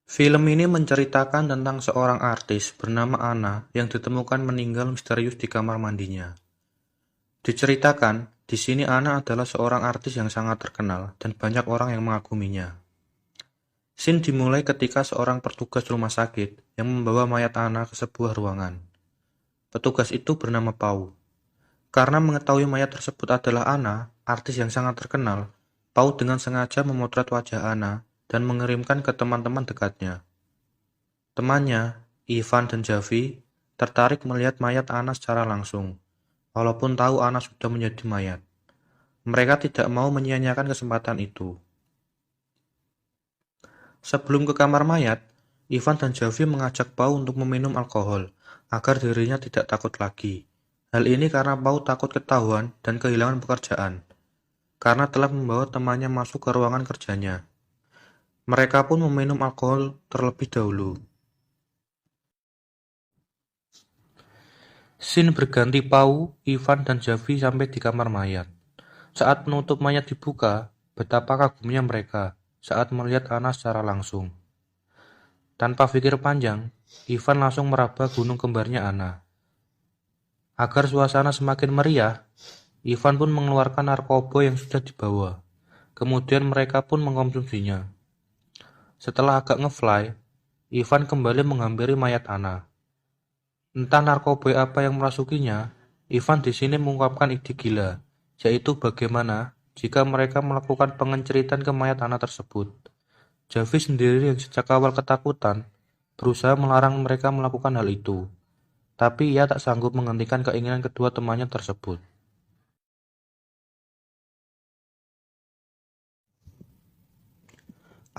Film ini menceritakan tentang seorang artis bernama Anna yang ditemukan meninggal misterius di kamar mandinya. Diceritakan, di sini Anna adalah seorang artis yang sangat terkenal dan banyak orang yang mengaguminya. Scene dimulai ketika seorang petugas rumah sakit yang membawa mayat Anna ke sebuah ruangan. Petugas itu bernama Pau. Karena mengetahui mayat tersebut adalah Anna, artis yang sangat terkenal, Pau dengan sengaja memotret wajah Anna dan mengirimkan ke teman-teman dekatnya. Temannya, Ivan dan Javi, tertarik melihat mayat Anna secara langsung, walaupun tahu Anna sudah menjadi mayat. Mereka tidak mau menyia-nyiakan kesempatan itu. Sebelum ke kamar mayat, Ivan dan Javi mengajak Pau untuk meminum alkohol, agar dirinya tidak takut lagi. Hal ini karena Pau takut ketahuan dan kehilangan pekerjaan, karena telah membawa temannya masuk ke ruangan kerjanya. Mereka pun meminum alkohol terlebih dahulu. Scene berganti Pau, Ivan, dan Javi sampai di kamar mayat. Saat penutup mayat dibuka, betapa kagumnya mereka saat melihat Anna secara langsung. Tanpa pikir panjang, Ivan langsung meraba gunung kembarnya Anna. Agar suasana semakin meriah, Ivan pun mengeluarkan narkoba yang sudah dibawa. Kemudian mereka pun mengkonsumsinya. Setelah agak ngefly, Ivan kembali menghampiri mayat Anna. Entah narkoba apa yang merasukinya, Ivan di sini mengungkapkan ide gila, yaitu bagaimana jika mereka melakukan pengenceritan ke mayat Anna tersebut. Javi sendiri yang sejak awal ketakutan, berusaha melarang mereka melakukan hal itu, tapi ia tak sanggup menghentikan keinginan kedua temannya tersebut.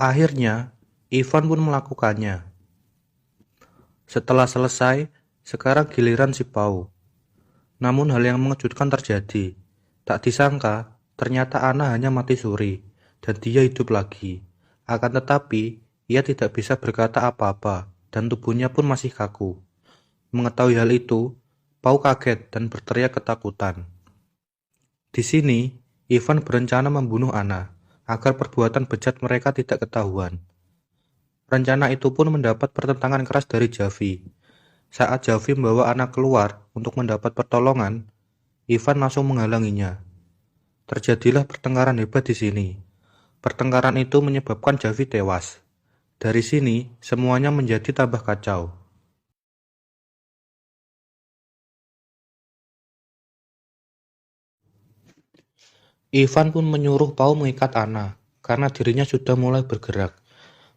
Akhirnya, Ivan pun melakukannya. Setelah selesai, sekarang giliran si Pau. Namun hal yang mengejutkan terjadi. Tak disangka, ternyata Anna hanya mati suri, dan dia hidup lagi. Akan tetapi, ia tidak bisa berkata apa-apa, dan tubuhnya pun masih kaku. Mengetahui hal itu, Pau kaget dan berteriak ketakutan. Di sini, Ivan berencana membunuh Anna, agar perbuatan bejat mereka tidak ketahuan. Rencana itu pun mendapat pertentangan keras dari Javi. Saat Javi membawa Anna keluar untuk mendapat pertolongan, Ivan langsung menghalanginya. Terjadilah pertengkaran hebat di sini. Pertengkaran itu menyebabkan Javi tewas. Dari sini, semuanya menjadi tambah kacau. Ivan pun menyuruh Pau mengikat Anna, karena dirinya sudah mulai bergerak.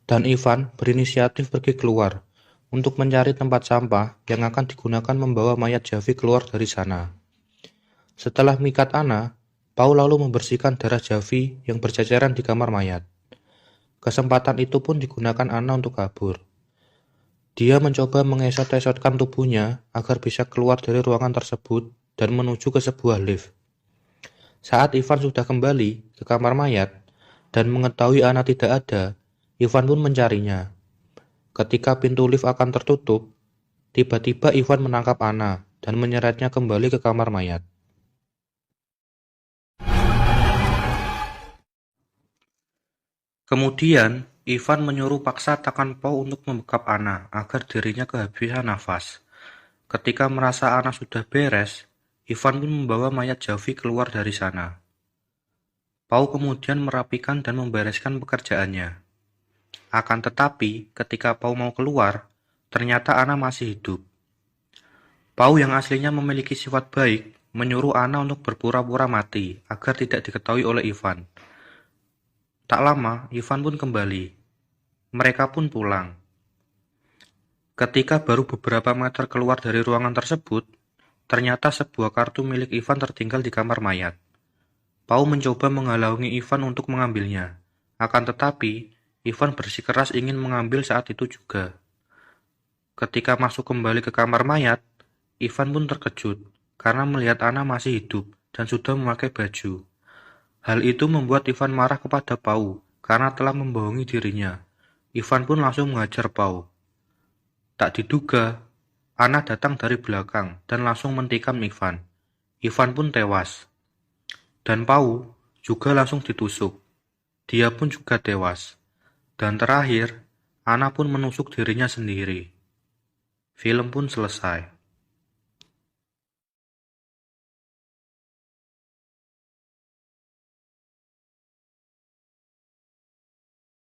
Dan Ivan berinisiatif pergi keluar, untuk mencari tempat sampah yang akan digunakan membawa mayat Javi keluar dari sana. Setelah mengikat Anna, Pau lalu membersihkan darah Javi yang berceceran di kamar mayat. Kesempatan itu pun digunakan Anna untuk kabur. Dia mencoba mengesot-esotkan tubuhnya agar bisa keluar dari ruangan tersebut dan menuju ke sebuah lift. Saat Ivan sudah kembali ke kamar mayat dan mengetahui Anna tidak ada, Ivan pun mencarinya. Ketika pintu lift akan tertutup, tiba-tiba Ivan menangkap Anna dan menyeretnya kembali ke kamar mayat. Kemudian, Ivan menyuruh paksa tangan Pau untuk membekap Anna agar dirinya kehabisan nafas. Ketika merasa Anna sudah beres, Ivan pun membawa mayat Javi keluar dari sana. Pau kemudian merapikan dan membereskan pekerjaannya. Akan tetapi, ketika Pau mau keluar, ternyata Anna masih hidup. Pau yang aslinya memiliki sifat baik, menyuruh Anna untuk berpura-pura mati agar tidak diketahui oleh Ivan. Tak lama, Ivan pun kembali. Mereka pun pulang. Ketika baru beberapa meter keluar dari ruangan tersebut, ternyata sebuah kartu milik Ivan tertinggal di kamar mayat. Pau mencoba menghalangi Ivan untuk mengambilnya. Akan tetapi, Ivan bersikeras ingin mengambil saat itu juga. Ketika masuk kembali ke kamar mayat, Ivan pun terkejut karena melihat Anna masih hidup dan sudah memakai baju. Hal itu membuat Ivan marah kepada Pau karena telah membohongi dirinya. Ivan pun langsung menghajar Pau. Tak diduga, Anna datang dari belakang dan langsung mentikam Ivan. Ivan pun tewas. Dan Pau juga langsung ditusuk. Dia pun juga tewas. Dan terakhir, Ana pun menusuk dirinya sendiri. Film pun selesai.